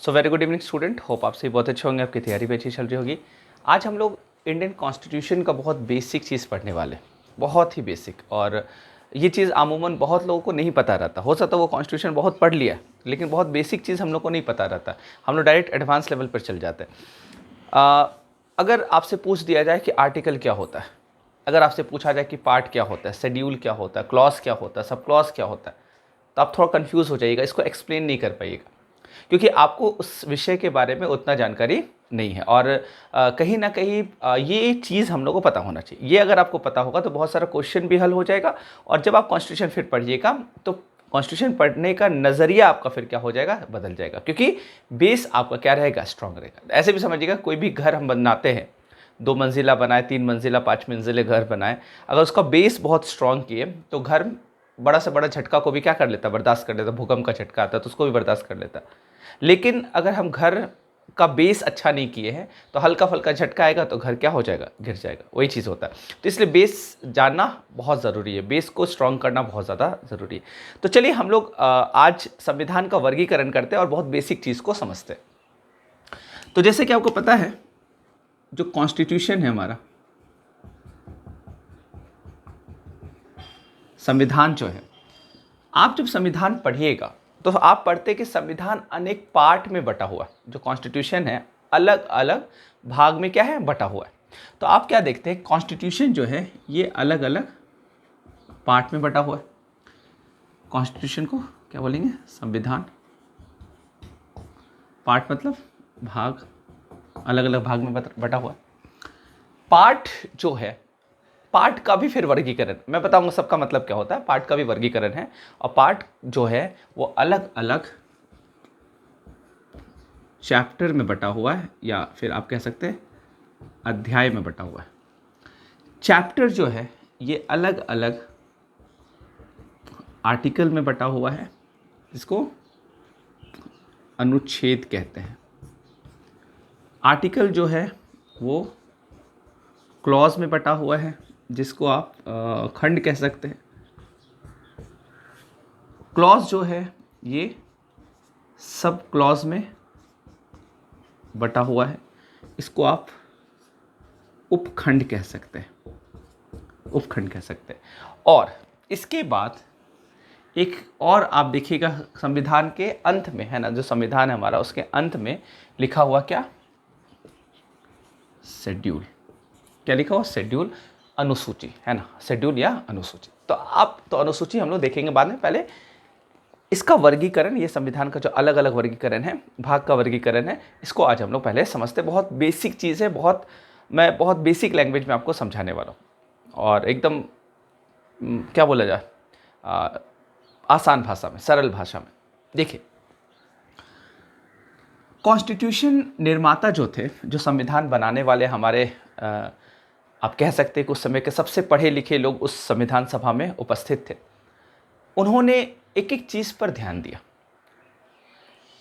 So very good evening student, hope आप सभी बहुत अच्छे होंगे, आपकी तैयारी भी अच्छी चल रही होगी। आज हम लोग इंडियन कॉन्स्टिट्यूशन का बहुत बेसिक चीज़ पढ़ने वाले, बहुत ही बेसिक। और ये चीज़ अमूमन बहुत लोगों को नहीं पता रहता। हो सकता है वो कॉन्स्टिट्यूशन बहुत पढ़ लिया, लेकिन बहुत बेसिक चीज़ हम लोग को नहीं पता रहता। हम लोग डायरेक्ट एडवांस लेवल पर चल जाते हैं। अगर आपसे पूछ दिया जाए कि आर्टिकल क्या होता है, अगर आपसे पूछा जाए कि पार्ट क्या होता है, शेड्यूल क्या होता है, क्लॉज क्या होता है, सब क्लॉज क्या होता है, तो आप थोड़ा कंफ्यूज हो जाइएगा, इसको एक्सप्लेन नहीं कर पाइएगा, क्योंकि आपको उस विषय के बारे में उतना जानकारी नहीं है। और कहीं ना कहीं ये चीज़ हम लोग को पता होना चाहिए। ये अगर आपको पता होगा तो बहुत सारा क्वेश्चन भी हल हो जाएगा। और जब आप कॉन्स्टिट्यूशन फिर पढ़िएगा तो कॉन्स्टिट्यूशन पढ़ने का नज़रिया आपका फिर क्या हो जाएगा, बदल जाएगा, क्योंकि बेस आपका क्या रहेगा, स्ट्रांग रहेगा। ऐसे भी समझिएगा, कोई भी घर हम बनाते हैं, 2 मंजिला बनाए, 3 मंजिला, 5 मंजिले घर बनाए, अगर उसका बेस बहुत स्ट्रांग किए तो घर बड़ा से बड़ा झटका को भी क्या कर लेता, बर्दाश्त कर लेता। भूकंप का झटका आता है तो उसको भी बर्दाश्त कर लेता। लेकिन अगर हम घर का बेस अच्छा नहीं किए हैं तो हल्का फुल्का झटका आएगा तो घर क्या हो जाएगा, गिर जाएगा। वही चीज़ होता है। तो इसलिए बेस जानना बहुत ज़रूरी है, बेस को स्ट्रॉन्ग करना बहुत ज़्यादा ज़रूरी है। तो चलिए हम लोग आज संविधान का वर्गीकरण करते हैं और बहुत बेसिक चीज़ को समझते हैं। तो जैसे कि आपको पता है, जो कॉन्स्टिट्यूशन है हमारा, संविधान जो है, आप जब संविधान पढ़िएगा तो आप पढ़ते कि संविधान अनेक पार्ट में बटा हुआ है। जो कॉन्स्टिट्यूशन है अलग अलग भाग में क्या है, बटा हुआ है। तो आप क्या देखते हैं, कॉन्स्टिट्यूशन जो है ये अलग अलग पार्ट में बटा हुआ है। कॉन्स्टिट्यूशन को क्या बोलेंगे, संविधान। पार्ट मतलब भाग, अलग अलग भाग में बटा हुआ है। पार्ट जो है, पार्ट का भी फिर वर्गीकरण मैं बताऊंगा, सबका मतलब क्या होता है। पार्ट का भी वर्गीकरण है, और पार्ट जो है वो अलग अलग चैप्टर में बटा हुआ है, या फिर आप कह सकते हैं अध्याय में बटा हुआ है। चैप्टर जो है ये अलग अलग आर्टिकल में बटा हुआ है, जिसको अनुच्छेद कहते हैं। आर्टिकल जो है वो क्लॉज में बटा हुआ है, जिसको आप खंड कह सकते हैं। क्लॉज जो है ये सब क्लॉज में बटा हुआ है, इसको आप उपखंड कह सकते हैं, उपखंड कह सकते हैं। और इसके बाद एक और आप देखिएगा, संविधान के अंत में है ना, जो संविधान है हमारा, उसके अंत में लिखा हुआ क्या, शेड्यूल। क्या लिखा हुआ, शेड्यूल, अनुसूची, है ना, शेड्यूल या अनुसूची। तो आप तो अनुसूची हम लोग देखेंगे बाद में, पहले इसका वर्गीकरण, ये संविधान का जो अलग अलग वर्गीकरण है, भाग का वर्गीकरण है, इसको आज हम लोग पहले समझते। बहुत बेसिक चीज़ है, मैं बहुत बेसिक लैंग्वेज में आपको समझाने वाला हूँ, और एकदम क्या बोला जाए, आसान भाषा में, सरल भाषा में। देखिए, कॉन्स्टिट्यूशन निर्माता जो थे, जो संविधान बनाने वाले हमारे, आप कह सकते हैं कि उस समय के सबसे पढ़े लिखे लोग उस संविधान सभा में उपस्थित थे। उन्होंने एक एक चीज़ पर ध्यान दिया।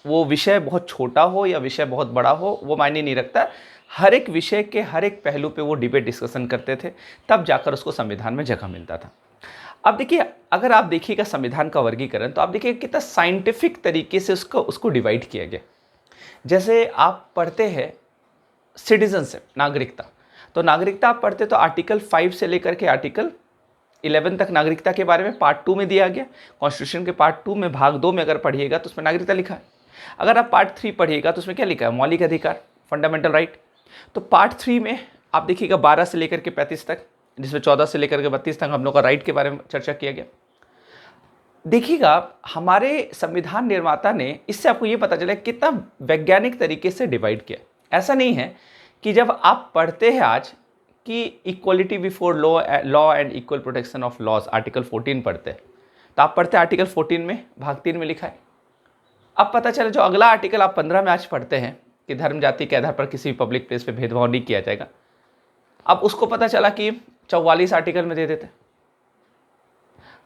वो विषय बहुत छोटा हो या विषय बहुत बड़ा हो, वो मायने नहीं रखता। हर एक विषय के हर एक पहलू पे वो डिबेट डिस्कशन करते थे, तब जाकर उसको संविधान में जगह मिलता था। अब देखिए, अगर आप देखिएगा संविधान का वर्गीकरण, तो आप देखिए कितना साइंटिफिक तरीके से उसको डिवाइड किया गया। जैसे आप पढ़ते हैं सिटीजनशिप, नागरिकता, तो नागरिकता आप पढ़ते तो आर्टिकल 5 से लेकर के आर्टिकल 11 तक नागरिकता के बारे में पार्ट 2 में दिया गया। कॉन्स्टिट्यूशन के पार्ट 2 में भाग 2 में अगर पढ़िएगा तो उसमें नागरिकता लिखा है। अगर आप पार्ट 3 पढ़िएगा तो उसमें क्या लिखा है, मौलिक अधिकार, फंडामेंटल राइट। तो पार्ट 3 में आप देखिएगा 12 से लेकर के 35 तक, जिसमें 14 से लेकर के 32 तक हम लोग का राइट के बारे में चर्चा किया गया। देखिएगा, हमारे संविधान निर्माता ने, इससे आपको ये पता चला कितना वैज्ञानिक तरीके से डिवाइड किया। ऐसा नहीं है कि जब आप पढ़ते हैं आज कि equality before law and equal protection of laws, article 14 पढ़ते हैं, तो आप पढ़ते हैं आर्टिकल 14 में भाग 3 में लिखा है। अब पता चला जो अगला आर्टिकल आप 15 में आज पढ़ते हैं कि धर्म जाति के आधार पर किसी भी पब्लिक प्लेस पे भेदभाव नहीं किया जाएगा, अब उसको पता चला कि 44 आर्टिकल में दे देते।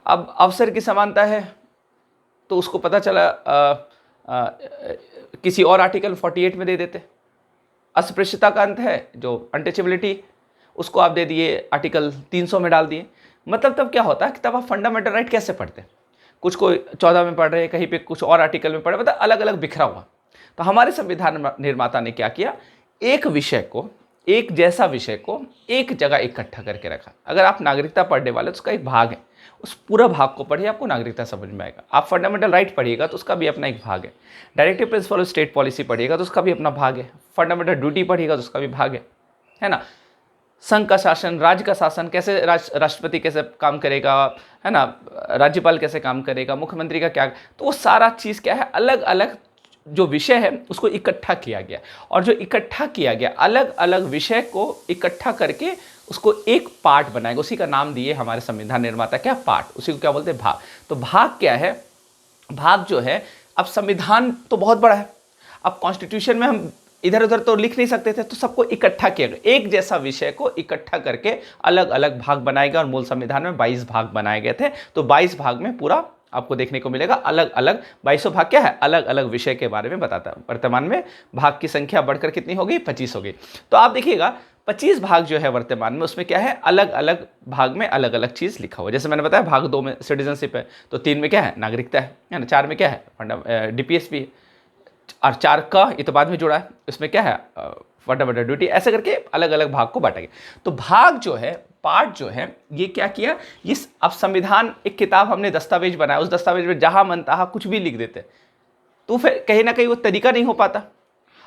अब अवसर की समानता है तो उसको पता चला किसी और आर्टिकल 48 में दे देते। अस्पृश्यता का अंत है, जो अनटचेबिलिटी, उसको आप दे दिए आर्टिकल 300 में डाल दिए। मतलब तब क्या होता है कि तब आप फंडामेंटल राइट कैसे पढ़ते हैं, कुछ को 14 में पढ़ रहे हैं, कहीं पे कुछ और आर्टिकल में पढ़ रहे, मतलब अलग अलग बिखरा हुआ। तो हमारे संविधान निर्माता ने क्या किया, एक विषय को, एक जैसा विषय को एक जगह इकट्ठा करके रखा। अगर आप नागरिकता पढ़ने वाले तो उसका एक भाग है, उस पूरा भाग को पढ़िए, आपको नागरिकता समझ में आएगा। आप फंडामेंटल राइट पढ़िएगा तो उसका भी अपना एक भाग है। Directive principle of state policy पढ़िएगा तो उसका भी अपना भाग है। फंडामेंटल ड्यूटी पढ़िएगा तो उसका भी भाग है ना। संघ का शासन, राज्य का शासन, कैसे राष्ट्रपति कैसे काम करेगा, है ना, राज्यपाल कैसे काम करेगा, मुख्यमंत्री का क्या, तो वो सारा चीज़ क्या है, अलग अलग जो विषय है उसको इकट्ठा किया गया। और जो इकट्ठा किया गया, अलग अलग विषय को इकट्ठा करके उसको एक पार्ट बनाएगा, उसी का नाम दिए हमारे संविधान निर्माता, क्या, पार्ट। उसी को क्या बोलते हैं, भाग। तो भाग क्या है, भाग जो है, अब संविधान तो बहुत बड़ा है, अब कॉन्स्टिट्यूशन में हम इधर उधर तो लिख नहीं सकते थे, तो सबको इकट्ठा किया गया, एक जैसा विषय को इकट्ठा करके अलग अलग भाग बनाए गए। और मूल संविधान में 22 भाग बनाए गए थे। तो 22 भाग में पूरा आपको देखने को मिलेगा, अलग अलग 22 भाग क्या है, अलग अलग विषय के बारे में बताता है। वर्तमान में भाग की संख्या बढ़कर कितनी हो गई, 25 हो गई। तो आप देखिएगा 25 भाग जो है वर्तमान में, उसमें क्या है, अलग अलग भाग में अलग अलग चीज़ लिखा हुआ है। जैसे मैंने बताया भाग 2 में सिटीजनशिप है, तो 3 में क्या है, नागरिकता है ना, 4 में क्या है, डीपीएसपी है, और 4 का ये तो बाद में जुड़ा है, इसमें क्या है, फंडामेंटल ड्यूटी। ऐसे करके अलग अलग भाग को बांटा गया। तो भाग जो है, पार्ट जो है, ये क्या किया, ये अब संविधान एक किताब हमने दस्तावेज बनाया, उस दस्तावेज में जहां मन तहा कुछ भी लिख देते, तो फिर कहीं ना कहीं वो तरीका नहीं हो पाता,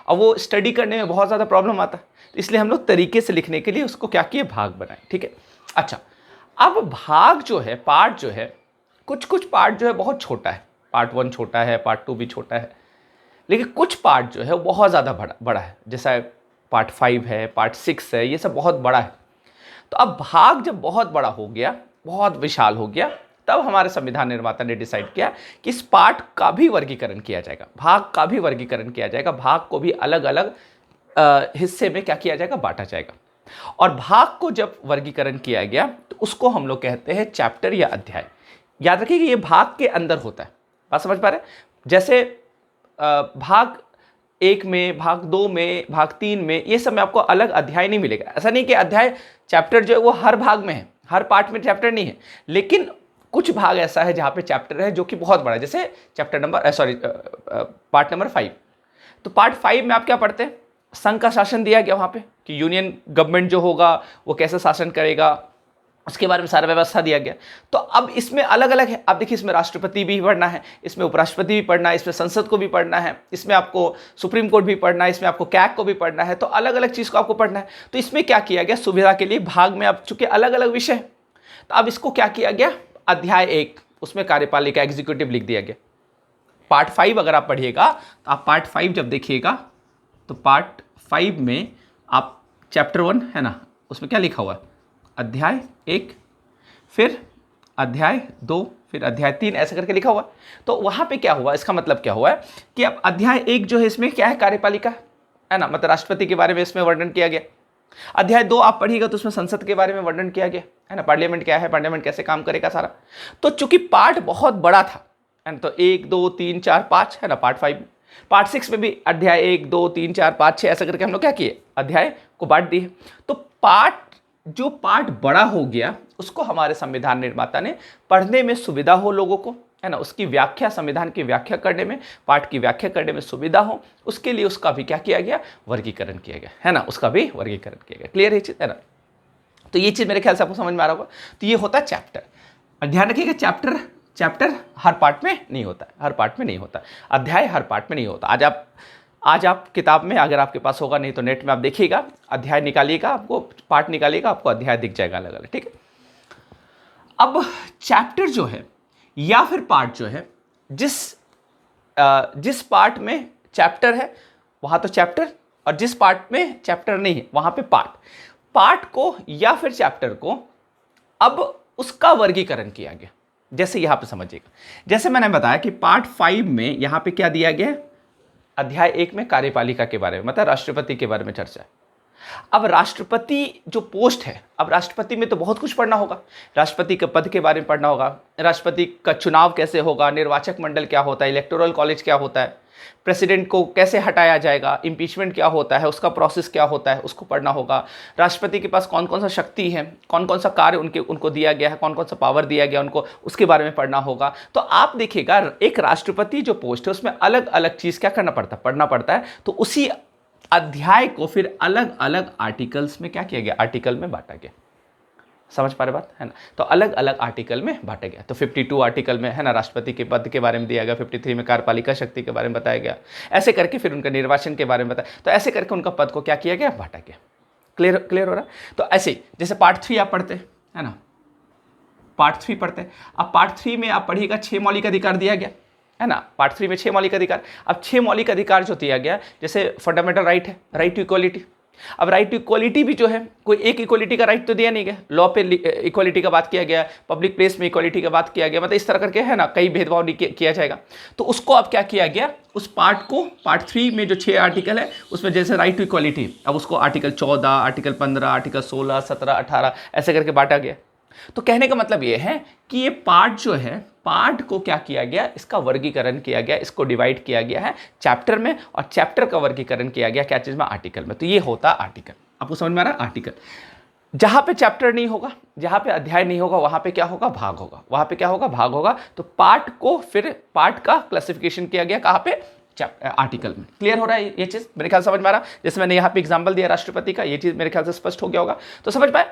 और वो स्टडी करने में बहुत ज़्यादा प्रॉब्लम आता। तो इसलिए हम लोग तरीके से लिखने के लिए उसको क्या किए, भाग बनाए। ठीक है, अच्छा, अब भाग जो है, पार्ट जो है, कुछ कुछ पार्ट जो है बहुत छोटा है, पार्ट 1 छोटा है, पार्ट 2 भी छोटा है, लेकिन कुछ पार्ट जो है वो बहुत ज़्यादा बड़ा है। जैसा पार्ट 5 है, पार्ट 6 है, ये सब बहुत बड़ा है। तो अब भाग जब बहुत बड़ा हो गया, बहुत विशाल हो गया, तब हमारे संविधान निर्माता ने डिसाइड किया कि इस पार्ट का भी वर्गीकरण किया जाएगा, भाग का भी वर्गीकरण किया जाएगा, भाग को भी अलग अलग हिस्से में क्या किया जाएगा, बांटा जाएगा। और भाग को जब वर्गीकरण किया गया तो उसको हम लोग कहते हैं चैप्टर या अध्याय। याद रखिए कि ये भाग के अंदर होता है, बात समझ पा रहे हैं। जैसे भाग 1 में, भाग 2 में, भाग 3 में, ये सब में आपको अलग अध्याय नहीं मिलेगा। ऐसा नहीं कि अध्याय, चैप्टर जो है वो हर भाग में है, हर पार्ट में चैप्टर नहीं है, लेकिन कुछ भाग ऐसा है जहाँ पे चैप्टर है जो कि बहुत बड़ा है। जैसे पार्ट नंबर 5। तो पार्ट 5 में आप क्या पढ़ते हैं, संघ का शासन दिया गया वहाँ पे, कि यूनियन गवर्नमेंट जो होगा वो कैसे शासन करेगा, उसके बारे में सारा व्यवस्था दिया गया। तो अब इसमें अलग अलग है, आप देखिए इसमें राष्ट्रपति भी पढ़ना है, इसमें उपराष्ट्रपति भी पढ़ना है, इसमें संसद को भी पढ़ना है, इसमें आपको सुप्रीम कोर्ट भी पढ़ना है, इसमें आपको कैग को भी पढ़ना है, तो अलग अलग चीज़ को आपको पढ़ना है। तो इसमें क्या किया गया, सुविधा के लिए भाग में अब चूंकि अलग अलग विषय है, तो अब इसको क्या किया गया, अध्याय 1, उसमें कार्यपालिका, एग्जीक्यूटिव लिख दिया गया। पार्ट 5 अगर आप पढ़िएगा तो आप पार्ट 5 जब देखिएगा तो पार्ट 5 में आप चैप्टर 1 है ना, उसमें क्या लिखा हुआ है, अध्याय 1, फिर अध्याय 2, फिर अध्याय 3, ऐसा करके लिखा हुआ है। तो वहाँ पे क्या हुआ, इसका मतलब क्या हुआ है कि अब अध्याय 1 जो है इसमें क्या है, कार्यपालिका है ना, मतलब राष्ट्रपति के बारे में इसमें वर्णन किया गया। अध्याय 2 आप पढ़िएगा तो उसमें संसद के बारे में वर्णन किया गया है ना, पार्लियामेंट क्या है, पार्लियामेंट कैसे काम करेगा सारा। तो चूंकि पार्ट बहुत बड़ा था है ना, तो 1 2 3 4 5 है ना, पार्ट 5, पार्ट 6 में भी अध्याय 1 2 3 4 5 6 ऐसा करके हम लोग क्या किए, अध्याय को बांट दिए। तो जो पार्ट बड़ा हो गया उसको हमारे संविधान निर्माता ने पढ़ने में सुविधा हो लोगों को, है ना, उसकी व्याख्या, संविधान की व्याख्या करने में, पाठ की व्याख्या करने में सुविधा हो, उसके लिए उसका भी क्या किया गया, वर्गीकरण किया गया, है ना, उसका भी वर्गीकरण किया गया। क्लियर है चीज़, है ना। तो ये चीज़ मेरे ख्याल से आपको समझ में आ रहा होगा। तो ये होता है चैप्टर। और ध्यान रखिएगा चैप्टर हर पार्ट में नहीं होता, हर पार्ट में नहीं होता, अध्याय हर पार्ट में नहीं होता। आज आप किताब में, अगर आपके पास होगा, नहीं तो नेट में आप देखिएगा, अध्याय निकालिएगा, आपको पार्ट निकालिएगा, आपको अध्याय दिख जाएगा अलग अलग। ठीक है, अब चैप्टर जो है या फिर पार्ट जो है, जिस पार्ट में चैप्टर है वहां तो चैप्टर, और जिस पार्ट में चैप्टर नहीं है वहां पे पार्ट को या फिर चैप्टर को अब उसका वर्गीकरण किया गया। जैसे यहां पे समझिएगा, जैसे मैंने बताया कि पार्ट 5 में यहां पे क्या दिया गया, अध्याय 1 में कार्यपालिका के बारे में, मतलब राष्ट्रपति के बारे में चर्चा है। अब राष्ट्रपति जो पोस्ट है, अब राष्ट्रपति में तो बहुत कुछ पढ़ना होगा, राष्ट्रपति के पद के बारे में पढ़ना होगा, राष्ट्रपति का चुनाव कैसे होगा, निर्वाचक मंडल क्या होता है, इलेक्टोरल कॉलेज क्या होता है, प्रेसिडेंट को कैसे हटाया जाएगा, इम्पीचमेंट क्या होता है, उसका प्रोसेस क्या होता है, उसको पढ़ना होगा। राष्ट्रपति के पास कौन कौन सा शक्ति है, कौन कौन सा कार्य उनको दिया गया है, कौन कौन सा पावर दिया गया उनको, उसके बारे में पढ़ना होगा। तो आप देखिएगा एक राष्ट्रपति जो पोस्ट है उसमें अलग अलग चीज़ क्या करना पड़ता है, पढ़ना पड़ता है। तो उसी अध्याय को फिर अलग अलग आर्टिकल्स में क्या किया गया, आर्टिकल में बांटा गया। समझ पा रहे बात है ना। तो अलग अलग आर्टिकल में बांटा गया। तो 52 आर्टिकल में है ना राष्ट्रपति के पद के बारे में दिया गया, 53 में कार्यपालिका शक्ति के बारे में बताया गया, ऐसे करके फिर उनका निर्वाचन के बारे में बताया। तो ऐसे करके उनका पद को क्या किया गया, बांटा गया। क्लियर हो रहा है। तो ऐसे जैसे पार्ट 3 आप पढ़ते है ना, पार्ट 3 पढ़ते हैं। अब पार्ट 3 में आप पढ़िएगा 6 मौलिक अधिकार दिया गया है ना। पार्ट 3 में 6 मौलिक अधिकार। अब 6 मौलिक अधिकार जो दिया गया, जैसे फंडामेंटल राइट है, राइट टू इक्वलिटी। अब राइट टू इक्वलिटी भी जो है, कोई एक इक्वलिटी का राइट तो दिया नहीं गया, लॉ पे इक्वलिटी का बात किया गया, पब्लिक प्लेस में इक्वलिटी का बात किया गया, मतलब इस तरह करके है ना, कई भेदभाव नहीं किया जाएगा। तो उसको अब क्या किया गया, उस पार्ट को, पार्ट 3 में जो 6 आर्टिकल है उसमें जैसे राइट टू इक्वलिटी, अब उसको आर्टिकल 14, आर्टिकल 15, आर्टिकल 16, 17, 18 ऐसे करके बांटा गया। तो कहने का मतलब ये है कि ये पार्ट जो है, पार्ट को क्या किया गया, इसका वर्गीकरण किया गया, इसको डिवाइड किया गया है चैप्टर में, और चैप्टर का वर्गीकरण किया गया क्या चीज़ में, आर्टिकल में। तो ये होता आर्टिकल। आपको समझ में आ रहा है, आर्टिकल। जहाँ पे चैप्टर नहीं होगा, जहाँ पे अध्याय नहीं होगा, वहाँ पे क्या होगा, भाग होगा। वहाँ पे क्या होगा, भाग होगा। तो पार्ट को फिर पार्ट का क्लासिफिकेशन किया गया कहाँ पे, आर्टिकल में। क्लियर हो रहा है ये चीज़, मेरे ख्याल समझ में आ रहा। जैसे मैंने यहाँ पे एग्जाम्पल दिया राष्ट्रपति का, ये चीज़ मेरे ख्याल से स्पष्ट हो गया होगा। तो समझ पाए।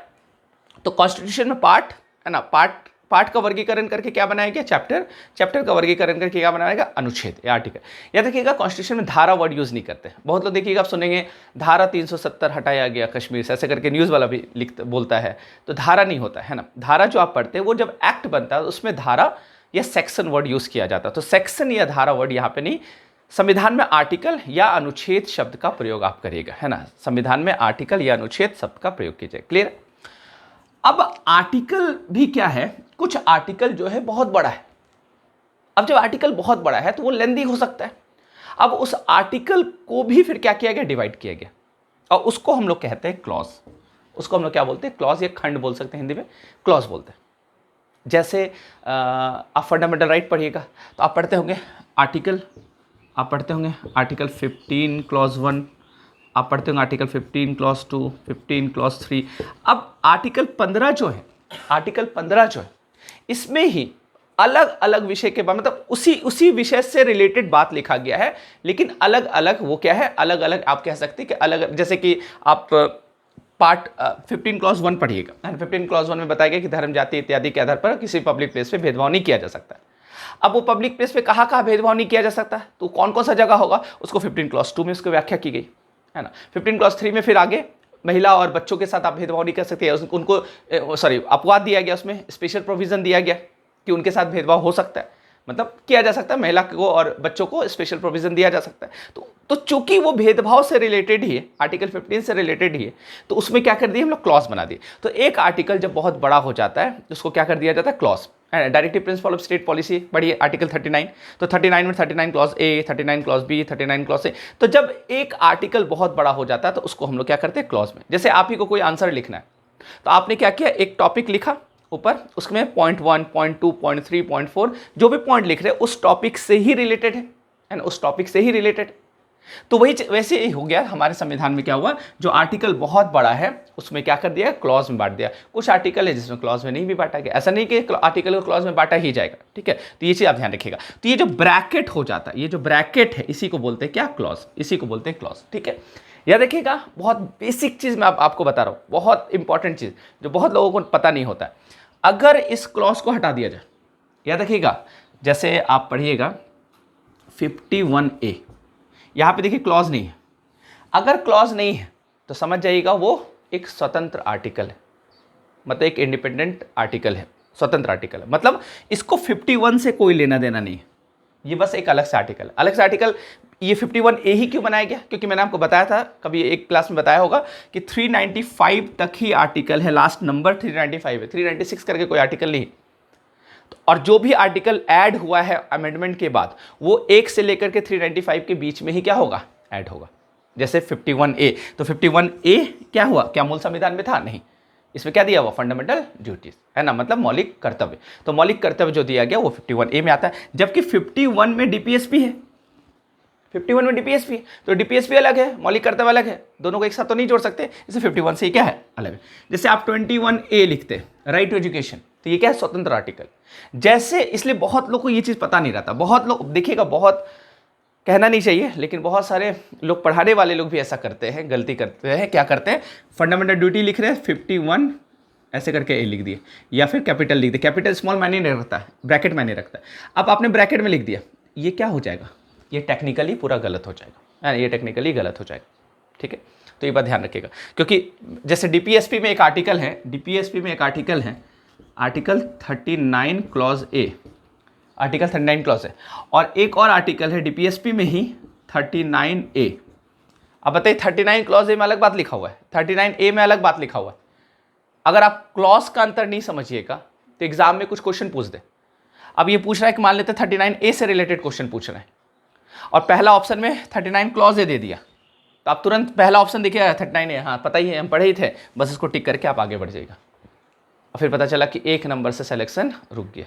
तो कॉन्स्टिट्यूशन में पार्ट है ना, पार्ट का वर्गीकरण करके क्या बनाया गया, चैप्टर का वर्गीकरण करके क्या बनाया गया, अनुच्छेद या आर्टिकल। याद रखिएगा कॉन्स्टिट्यूशन में धारा वर्ड यूज नहीं करते। बहुत लोग देखिएगा आप सुनेंगे धारा 370 हटाया गया कश्मीर से, ऐसे करके न्यूज़ वाला भी बोलता है। तो धारा नहीं होता है ना। धारा जो आप पढ़ते हैं वो जब एक्ट बनता है उसमें धारा या सेक्शन वर्ड यूज किया जाता है। तो सेक्शन या धारा वर्ड यहाँ पे नहीं, संविधान में आर्टिकल या अनुच्छेद शब्द का प्रयोग आप करिएगा है ना। संविधान में आर्टिकल या अनुच्छेद शब्द का प्रयोग कीजिए। क्लियर। अब आर्टिकल भी क्या है, कुछ आर्टिकल जो है बहुत बड़ा है। अब जब आर्टिकल बहुत बड़ा है तो वो लेंदी हो सकता है। अब उस आर्टिकल को भी फिर क्या किया गया, डिवाइड किया गया, और उसको हम लोग कहते हैं क्लॉज। उसको हम लोग क्या बोलते हैं, क्लॉज या खंड बोल सकते हैं, हिंदी में क्लॉज बोलते हैं। जैसे आप फंडामेंटल राइट पढ़िएगा तो आप पढ़ते होंगे आर्टिकल, आप पढ़ते होंगे आर्टिकल 15 क्लॉज 1, आप पढ़ते होंगे आर्टिकल 15 क्लॉज 2, 15 क्लॉज 3। अब आर्टिकल 15 जो है, आर्टिकल 15 जो है, इसमें ही अलग अलग विषय के बाद मतलब उसी विषय से रिलेटेड बात लिखा गया है, लेकिन अलग अलग वो क्या है, अलग अलग आप कह सकते हैं कि अलग। जैसे कि आप पार्ट 15 क्लॉज 1 पढ़िएगा। 15 क्लॉज 1 में बताया गया कि धर्म, जाति इत्यादि के आधार पर किसी पब्लिक प्लेस पे भेदभाव नहीं किया जा सकता। अब वो पब्लिक प्लेस पे कहाँ कहाँ भेदभाव नहीं किया जा सकता, तो कौन कौन सा जगह होगा, उसको 15 क्लॉज 2 में उसकी व्याख्या की गई है ना। 15 क्लॉज 3 में फिर आगे महिला और बच्चों के साथ आप भेदभाव नहीं कर सकते, उनको अपवाद दिया गया, उसमें स्पेशल प्रोविजन दिया गया कि उनके साथ भेदभाव हो सकता है, मतलब किया जा सकता है, महिला को और बच्चों को स्पेशल प्रोविजन दिया जा सकता है। तो चूंकि वो भेदभाव से रिलेटेड ही है, आर्टिकल 15 से रिलेटेड ही है, तो उसमें क्या कर दिए हम लोग, क्लॉज बना दिए। तो एक आर्टिकल जब बहुत बड़ा हो जाता है तो उसको क्या कर दिया जाता है, clause. Directive principle of state policy पढ़िए, आर्टिकल 39। तो 39 में 39 clause A, 39 clause B, 39 clause A. तो जब एक आर्टिकल बहुत बड़ा हो जाता है तो उसको हम लोग क्या करते हैं, क्लॉज में। जैसे आप ही को कोई आंसर लिखना है तो आपने क्या किया, एक टॉपिक लिखा ऊपर, उसमें पॉइंट 1, पॉइंट 2, पॉइंट 3, पॉइंट 4 जो भी पॉइंट लिख रहे हैं उस टॉपिक से ही रिलेटेड है ना, उस टॉपिक से ही रिलेटेड। तो वही वैसे ही हो गया हमारे संविधान में। क्या हुआ, जो आर्टिकल बहुत बड़ा है उसमें क्या कर दिया, क्लॉज में बांट दिया। कुछ आर्टिकल है जिसमें क्लॉज में नहीं भी बांटा गया, ऐसा नहीं कि आर्टिकल को क्लॉज में बांटा ही जाएगा, ठीक है। तो ये चीज़ आप ध्यान रखिएगा। तो ये जो ब्रैकेट हो जाता है, ये जो ब्रैकेट है, इसी को बोलते हैं क्या, क्लॉज, इसी को बोलते हैं क्लॉज, ठीक है। याद रखिएगा, बहुत बेसिक चीज़ मैं आपको बता रहा हूँ, बहुत इंपॉर्टेंट चीज़ जो बहुत लोगों को पता नहीं होता है। अगर इस क्लॉज को हटा दिया जाए, याद रखिएगा, जैसे आप पढ़िएगा 51A, यहाँ पे देखिए क्लॉज नहीं है। अगर क्लॉज नहीं है तो समझ जाइएगा वो एक स्वतंत्र आर्टिकल है, मतलब एक इंडिपेंडेंट आर्टिकल है, स्वतंत्र आर्टिकल है। मतलब इसको 51 से कोई लेना देना नहीं है, ये बस एक अलग से आर्टिकल है। अलग से आर्टिकल ये 51A ही क्यों बनाया गया, क्योंकि मैंने आपको बताया था, कभी एक क्लास में बताया होगा कि 395 तक ही आर्टिकल है, लास्ट नंबर 395 है, 396 करके कोई आर्टिकल नहीं। और जो भी आर्टिकल ऐड हुआ है अमेंडमेंट के बाद वो 1 से लेकर के 395 के बीच में ही क्या होगा, ऐड होगा। जैसे 51A, तो 51A क्या हुआ, क्या मूल संविधान में था? नहीं। इसमें क्या दिया हुआ? फंडामेंटल ड्यूटीज, है ना, मतलब मौलिक कर्तव्य। तो मौलिक कर्तव्य जो दिया गया वो 51A में आता है, जबकि 51 में डीपीएसपी है। 51 में डीपीएसपी, तो डीपीएसपी अलग है, मौलिक कर्तव्य अलग है, दोनों को एक साथ तो नहीं जोड़ सकते, इसे 51 से क्या है? अलग है। जैसे आप 21A लिखते हैं, राइट टू एजुकेशन, तो ये क्या है? स्वतंत्र आर्टिकल। जैसे इसलिए बहुत लोग को ये चीज़ पता नहीं रहता, बहुत लोग देखिएगा, बहुत कहना नहीं चाहिए, लेकिन बहुत सारे लोग, पढ़ाने वाले लोग भी ऐसा करते हैं, गलती करते हैं। क्या करते हैं? फंडामेंटल ड्यूटी लिख रहे हैं, 51 ऐसे करके ए लिख दिए, या फिर कैपिटल लिख दिए। कैपिटल स्मॉल मायने नहीं रखता है, ब्रैकेट मायने रखता है। अब आपने ब्रैकेट में लिख दिया, ये क्या हो जाएगा? ये टेक्निकली पूरा गलत हो जाएगा, ये टेक्निकली गलत हो जाएगा, ठीक है। तो ये बात ध्यान रखिएगा, क्योंकि जैसे डीपीएसपी में एक आर्टिकल है, डीपीएसपी में एक आर्टिकल है, आर्टिकल 39 क्लॉज ए, आर्टिकल 39 क्लॉज है, और एक और आर्टिकल है डीपीएसपी में ही 39A। अब बताइए 39 क्लॉज ए में अलग बात लिखा हुआ है, 39A में अलग बात लिखा हुआ है। अगर आप क्लॉज का अंतर नहीं समझिएगा तो एग्जाम में कुछ क्वेश्चन पूछ दे। अब ये पूछ रहा है कि मान लेते 39A से रिलेटेड क्वेश्चन पूछ रहे हैं, और पहला ऑप्शन में 39 क्लॉज ए दे दिया, तो आप तुरंत पहला ऑप्शन देखिएगा 39A, हाँ पता ही है, हम पढ़े ही थे, बस इसको टिक करके आप आगे बढ़ जाइएगा। और फिर पता चला कि 1 नंबर से सिलेक्शन रुक गया।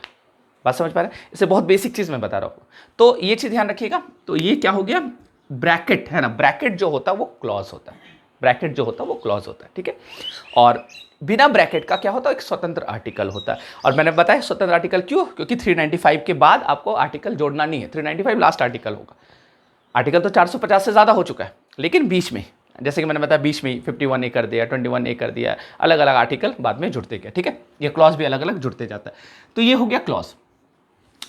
बात समझ पा रहे हैं? इसे बहुत बेसिक चीज़ मैं बता रहा हूँ, तो ये चीज़ ध्यान रखिएगा। तो ये क्या हो गया? ब्रैकेट, है ना, ब्रैकेट जो होता है वो क्लॉज होता है, ब्रैकेट जो होता है वो क्लॉज होता है, ठीक है। और बिना ब्रैकेट का क्या होता है? एक स्वतंत्र आर्टिकल होता है। और मैंने बताया स्वतंत्र आर्टिकल क्यों? क्योंकि 395 के बाद आपको आर्टिकल जोड़ना नहीं है, 395 लास्ट आर्टिकल होगा। आर्टिकल तो 450 से ज़्यादा हो चुका है, लेकिन बीच में, जैसे कि मैंने बताया, बीच में 51A कर दिया, 21A कर दिया, अलग अलग आर्टिकल बाद में जुड़ते गए, ठीक है। ये क्लॉज भी अलग अलग जुड़ते जाता है। तो ये हो गया क्लॉज।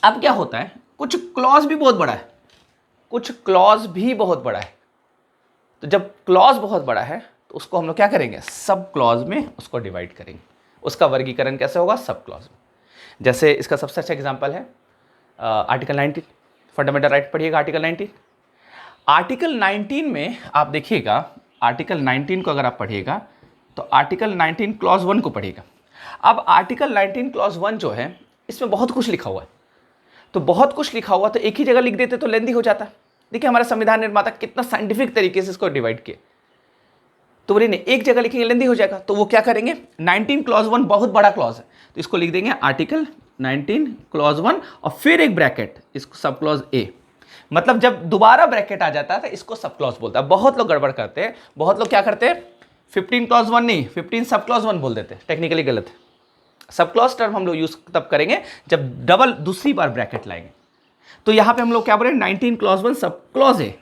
अब क्या होता है? कुछ क्लॉज भी बहुत बड़ा है, कुछ क्लॉज भी बहुत बड़ा है। तो जब क्लॉज बहुत बड़ा है तो उसको हम लोग क्या करेंगे? सब क्लॉज में उसको डिवाइड करेंगे। उसका वर्गीकरण कैसे होगा? सब क्लॉज में। जैसे इसका सबसे अच्छा एग्जांपल है आर्टिकल 19, फंडामेंटल राइट पढ़िएगा, आर्टिकल 19। आर्टिकल 19 में आप देखिएगा, आर्टिकल 19 को अगर आप पढ़िएगा तो आर्टिकल 19 क्लॉज 1 को पढ़िएगा। अब आर्टिकल 19 क्लॉज 1 जो है, इसमें बहुत कुछ लिखा हुआ है, तो बहुत कुछ लिखा हुआ तो एक ही जगह लिख देते तो लेंदी हो जाता। देखिए हमारा संविधान निर्माता कितना साइंटिफिक तरीके से इसको डिवाइड किया, तो बोलिए नहीं, एक जगह लिखेंगे लेंदी हो जाएगा, तो वो क्या करेंगे? 19 क्लॉज 1 बहुत बड़ा क्लॉज है, तो इसको लिख देंगे आर्टिकल 19 क्लॉज 1, और फिर एक ब्रैकेट, इसको सब क्लॉज ए। मतलब जब दोबारा ब्रैकेट आ जाता है तो इसको सब क्लॉज बोलता है। बहुत लोग गड़बड़ करते हैं, बहुत लोग क्या करते हैं, 15 क्लॉज 1 नहीं, 15 सब क्लॉज 1 बोल देते हैं, टेक्निकली गलत है। सब क्लॉज टर्म हम लोग यूज तब करेंगे जब डबल दूसरी बार ब्रैकेट लाएंगे। तो यहां पे हम लोग क्या बोल रहे हैं? 19 क्लॉज 1 सब क्लॉज ए,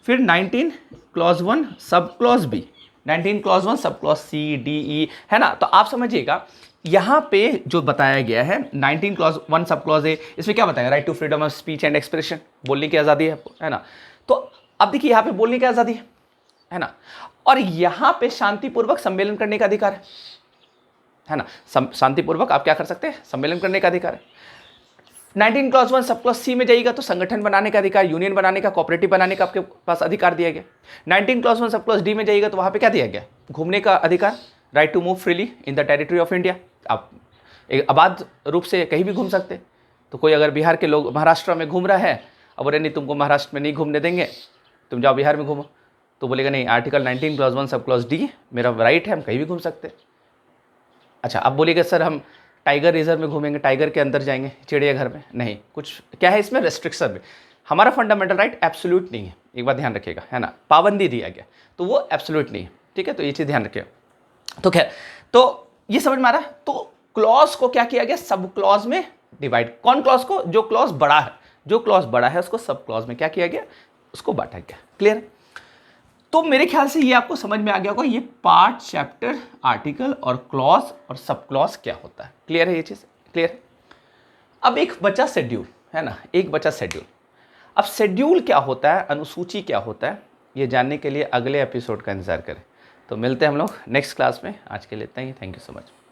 फिर 19 clause 1 sub clause B, 19 clause 1 sub clause C D E, है ना। तो आप समझिएगा यहां पे जो बताया गया है 19 क्लॉज 1 सब क्लॉज ए, इसमें क्या बताया? Right to freedom of speech and expression, बोलने की आज़ादी है ना। तो अब देखिए यहां पे बोलने की आज़ादी है ना, और यहां पे शांतिपूर्वक सम्मेलन करने का अधिकार है ना। शांतिपूर्वक आप क्या कर सकते हैं? सम्मेलन करने का अधिकार है। 19 क्लॉज 1 सब क्लॉज सी में जाइएगा तो संगठन बनाने का अधिकार, यूनियन बनाने का, कोऑपरेटिव बनाने का आपके पास अधिकार दिया गया। 19 क्लॉज 1 सब क्लॉज डी में जाइएगा तो वहां पे क्या दिया गया? घूमने का अधिकार, right to move freely in the territory of India. आप एक आबाद रूप से कहीं भी घूम सकते। तो कोई अगर बिहार के लोग महाराष्ट्र में घूम रहा है, अब बोले नहीं तुमको महाराष्ट्र में नहीं घूमने देंगे, तुम जाओ बिहार में घूमो, तो बोलेगा नहीं, article 19 clause 1 sub clause D मेरा राइट है, हम कहीं भी घूम सकते। अच्छा, अब बोलिएगा सर हम टाइगर रिजर्व में घूमेंगे, टाइगर के अंदर जाएंगे, चिड़ियाघर में नहीं, कुछ क्या है इसमें? रेस्ट्रिक्शन में। हमारा फंडामेंटल राइट एब्सोल्यूट नहीं है, एक बात ध्यान रखिएगा, है ना, पाबंदी दिया गया, तो वो एब्सोल्यूट नहीं है, ठीक है। तो ये चीज़ ध्यान रखिएगा। तो खैर, तो ये समझ में आ रहा है। तो क्लॉज को क्या किया गया? सब क्लॉज में डिवाइड। कौन क्लॉज को? जो क्लॉज बड़ा है, जो क्लॉज बड़ा है उसको सब क्लॉज में क्या किया गया? उसको बांटा गया। क्लियर है? तो मेरे ख्याल से ये आपको समझ में आ गया होगा, ये पार्ट, चैप्टर, आर्टिकल और क्लॉज और सब क्लॉज क्या होता है। क्लियर है ये चीज़? क्लियर है। अब एक बचा शेड्यूल, है ना, एक बचा शेड्यूल। अब शेड्यूल क्या होता है, अनुसूची क्या होता है, ये जानने के लिए अगले एपिसोड का इंतजार करें। तो मिलते हैं हम लोग नेक्स्ट क्लास में। आज के लिए इतना ही। Thank you so much.